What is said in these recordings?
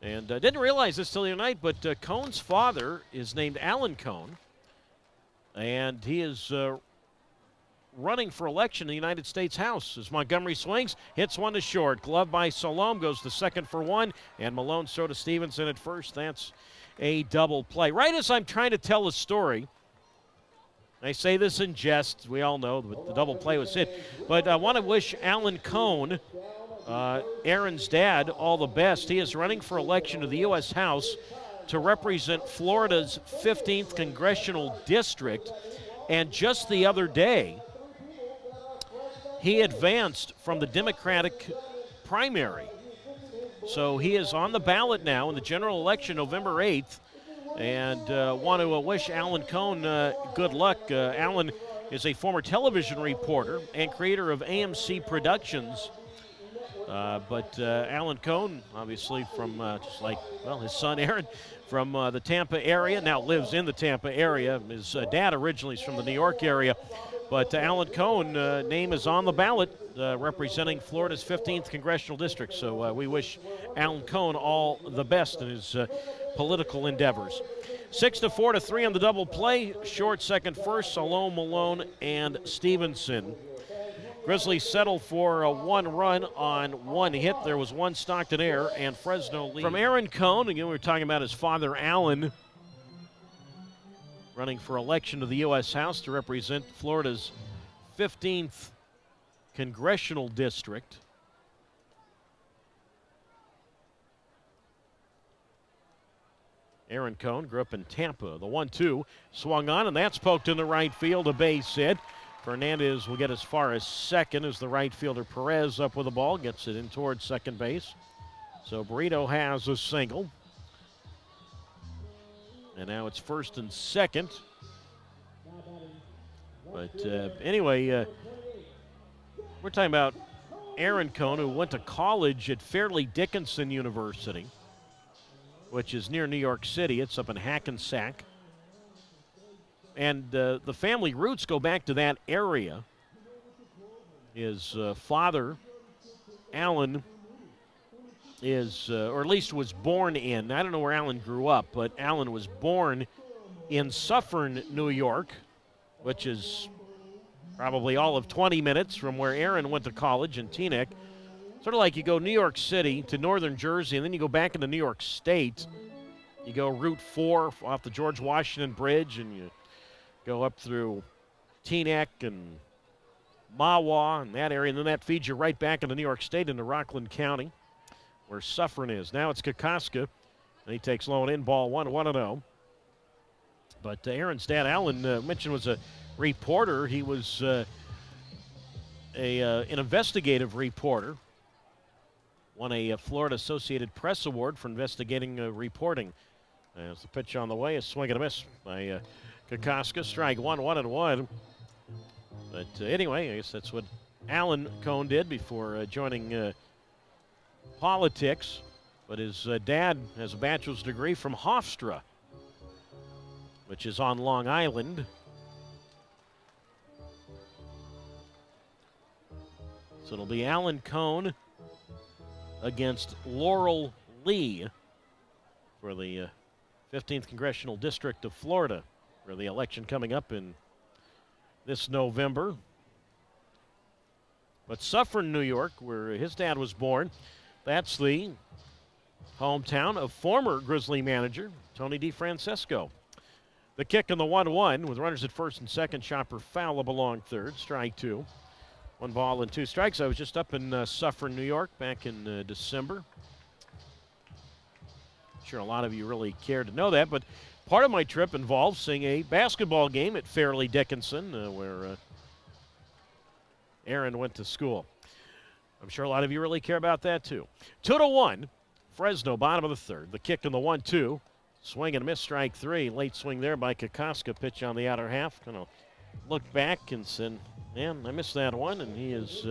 And didn't realize this till the other night, but Cohn's father is named Alan Cohn, and he is running for election in the United States House as Montgomery swings, hits one to short. Glove by Salome, goes to second for one, and Malone throw to Stevenson at first. That's a double play. Right as I'm trying to tell a story, I say this in jest, we all know the double play was hit, but I want to wish Alan Cohn, Aaron's dad, all the best. He is running for election to the U.S. House to represent Florida's 15th congressional district, and just the other day, he advanced from the Democratic primary. So he is on the ballot now in the general election November 8th, and want to wish Alan Cohn good luck. Alan is a former television reporter and creator of AMC Productions. But Alan Cohn, obviously from just like, well, his son Aaron, from the Tampa area, now lives in the Tampa area. His dad originally is from the New York area. But Alan Cohn, name is on the ballot, representing Florida's 15th congressional district. So we wish Alan Cohn all the best in his political endeavors. 6-4 to 3 on the double play. Short second first, Salome, Malone, and Stevenson. Grizzlies settle for a 1 run on 1 hit. There was 1 Stockton error, and Fresno lead. From Aaron Cohn, again, we were talking about his father, Alan, running for election to the U.S. House to represent Florida's 15th congressional district. Aaron Cohn grew up in Tampa. The 1-2 swung on, and that's poked in the right field, a base hit. Fernandez will get as far as second as the right fielder Perez up with the ball, gets it in towards second base. So Burrito has a single. And now it's first and second. But anyway, we're talking about Aaron Cohn, who went to college at Fairleigh Dickinson University, which is near New York City. It's up in Hackensack. And the family roots go back to that area. His father, Alan, is, or at least was born in, I don't know where Alan grew up, but Alan was born in Suffern, New York, which is probably all of 20 minutes from where Aaron went to college in Teaneck. Sort of like you go New York City to northern Jersey, and then you go back into New York State. You go Route 4 off the George Washington Bridge, and you go up through Teaneck and Mahwah and that area, and then that feeds you right back into New York State into Rockland County, where Suffern is. Now it's Kokoska, and he takes low and in, ball 1-0. But Aaron's dad, Alan, mentioned was a reporter. He was an investigative reporter. Won a Florida Associated Press Award for investigating reporting. As the pitch on the way, a swing and a miss by Kokoska. Strike 1-1. But anyway, I guess that's what Alan Cohn did before joining politics. But his dad has a bachelor's degree from Hofstra, which is on Long Island. So it'll be Alan Cohn against Laurel Lee for the 15th Congressional District of Florida, for the election coming up in this November. But Suffern, New York, where his dad was born, that's the hometown of former Grizzly manager Tony DeFrancesco. The kick in the 1-1 with runners at first and second. Chopper foul along third. Strike 2. 1 ball and 2 strikes. I was just up in Suffern, New York back in December. I'm sure a lot of you really care to know that, but part of my trip involved seeing a basketball game at Fairleigh Dickinson, where Aaron went to school. I'm sure a lot of you really care about that too. 2-1, Fresno, bottom of the third. The kick in the 1-2. Swing and a miss, strike 3. Late swing there by Kokoska. Pitch on the outer half. Kind of looked back and said, man, I missed that one. And he is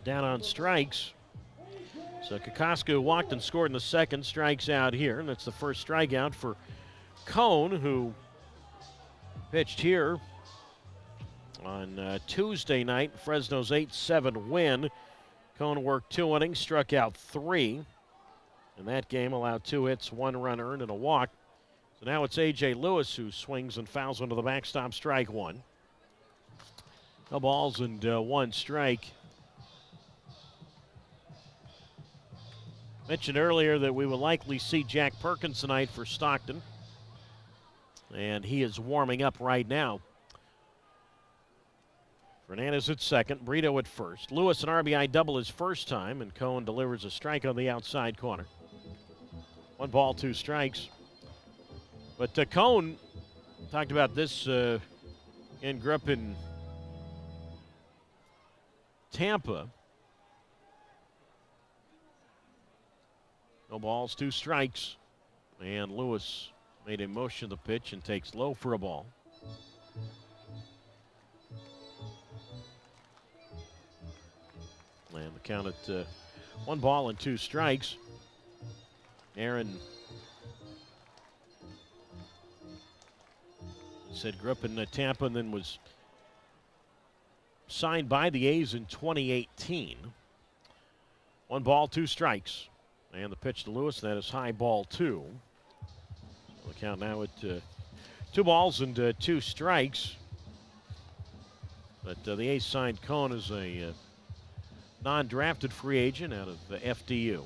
down on strikes. So Kokoska, who walked and scored in the second, strikes out here. And that's the first strikeout for Cohn, who pitched here on Tuesday night. Fresno's 8-7 win. Cohn worked 2 innings, struck out 3. in that game, allowed 2 hits, 1 run earned, and a walk. So now it's A.J. Lewis who swings and fouls into the backstop, strike 1. No balls and 1 strike. Mentioned earlier that we will likely see Jack Perkins tonight for Stockton, and he is warming up right now. Fernandez at second, Brito at first. Lewis an RBI double his first time, and Cohn delivers a strike on the outside corner. 1 ball, 2 strikes. But Cohn talked about this and grew up in Tampa. No balls, 2 strikes. And Lewis made a motion to the pitch and takes low for a ball. And the count at 1 ball and 2 strikes. Aaron said grew up in Tampa and then was signed by the A's in 2018. 1 ball, 2 strikes. And the pitch to Lewis, that is high, ball 2. So the count now at 2 balls and 2 strikes. But the A's signed Cohn as a non-drafted free agent out of FDU.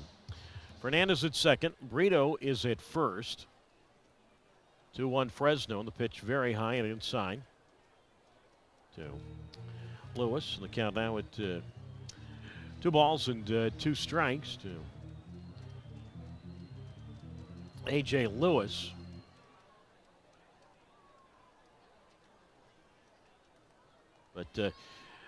Fernandez at second. Brito is at first. 2-1 Fresno, and the pitch very high and inside to Lewis. And the count now at 2 balls and 2 strikes to A.J. Lewis. But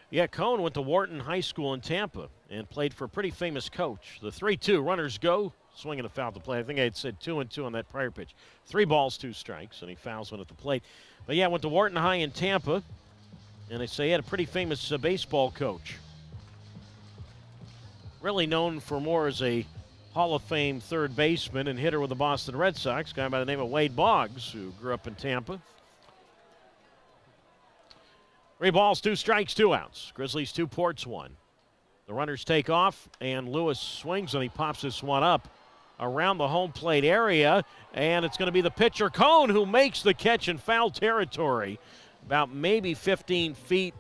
yeah, Cohn went to Wharton High School in Tampa and played for a pretty famous coach. The 3-2, runners go, swinging a foul to play. I think I had said 2-2 on that prior pitch. 3 balls, 2 strikes, and he fouls one at the plate. But yeah, went to Wharton High in Tampa, and they say he had a pretty famous baseball coach. Really known for more as a Hall of Fame third baseman and hitter with the Boston Red Sox, a guy by the name of Wade Boggs, who grew up in Tampa. 3 balls, 2 strikes, 2 outs. Grizzlies 2, Ports 1. The runners take off, and Lewis swings, and he pops this one up around the home plate area, and it's going to be the pitcher, Cohn, who makes the catch in foul territory, about maybe 15 feet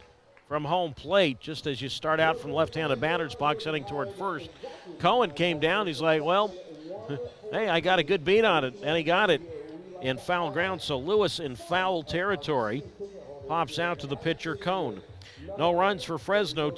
from home plate, just as you start out from left-handed batter's box heading toward first. Cohen came down. He's like, well, hey, I got a good beat on it, and he got it in foul ground. So Lewis in foul territory pops out to the pitcher, Cohn. No runs for Fresno.